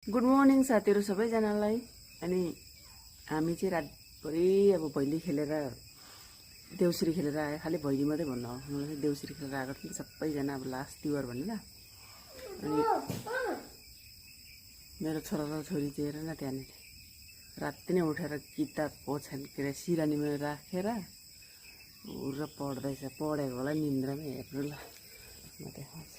Good morning साथीहरू सबैजनालाई। अनि हामी चाहिँ रातभरि अब भैली खेलेर देउसुरी खेलेर आयो। खालि भैली मात्रै भन्नु हो, मलाई चाहिँ देउसुरी खेलेर आएको थियो सबैजना। अब लास्ट तिहार भनेर अनि मेरो छोरा र छोरी चाहिँ हेर न त्यहाँनिर राति नै उठेर किताब ओछ्यान के अरे सिरानीमा राखेर उर पढ्दैछ। पढेको होला निन्द्रामै हेर्नु ल म देखाउँछु।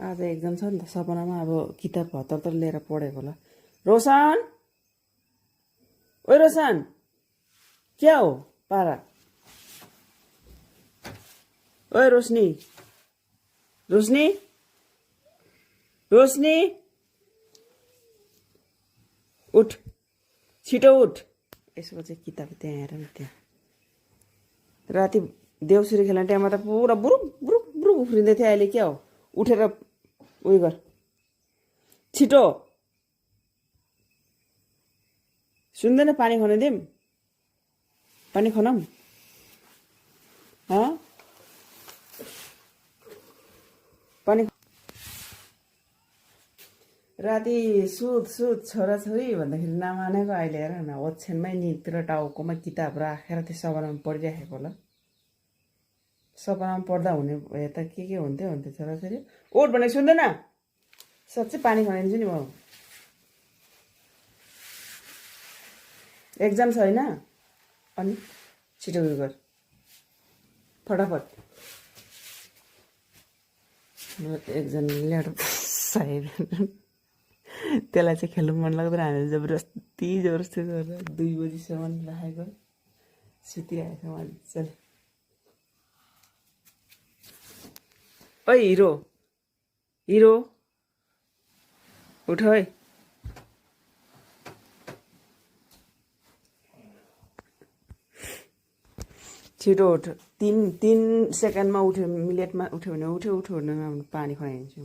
आज एक्जाम छ नि त, सपनामा अब किताब हतार लिएर पढेको होला। रोशन, ओइ रोशन, क्या हो पारा? ओइ रोशनी, रोशनी, रोशनी, उठ, छिटो उठ। यसको चाहिँ किताब त्यहाँ हेर न, त्यहाँ राति देउसुरी खेल्ने टाइममा त पुरा बुरुक बुरुक बुरुक उफ्रिँदै थियो। अहिले क्या हो? उठेर उयो गर छिटो। सुन्दैन? पानी खनाइ दिउँ? पानी खनाऊँ? पानी राति सुत छोराछोरी भन्दाखेरि नमानेको। अहिले हेर न, ओछ्यानमै नितिर टाउकोमा किताब राखेर त्यो सपनामा पढिराखेको होला। सपनामा पढ्दा हुने भए त के हुन्थ्यो छोराछोरी। उठ भनेको सुन्दैन? साँच्चै पानी खनाइदिन्छु नि म। एक्जाम छ होइन? अनि छिटो उयो गर फटाफट। एक्जाम ल्याएर सायद त्यसलाई चाहिँ खेल्नु मन लाग्दैन। हामीले जबरजस्ती गरेर 2 बजीसम्म राखेको, सुतिरहेको मजाले। ओइ हिरो, हिरो उठ है। छिटो उठ। 3 सेकेन्डमा उठ्यो, मिनेटमा उठ्यो भने उठ्यो, उठ्यो भने पानी खनाइदिन्छु।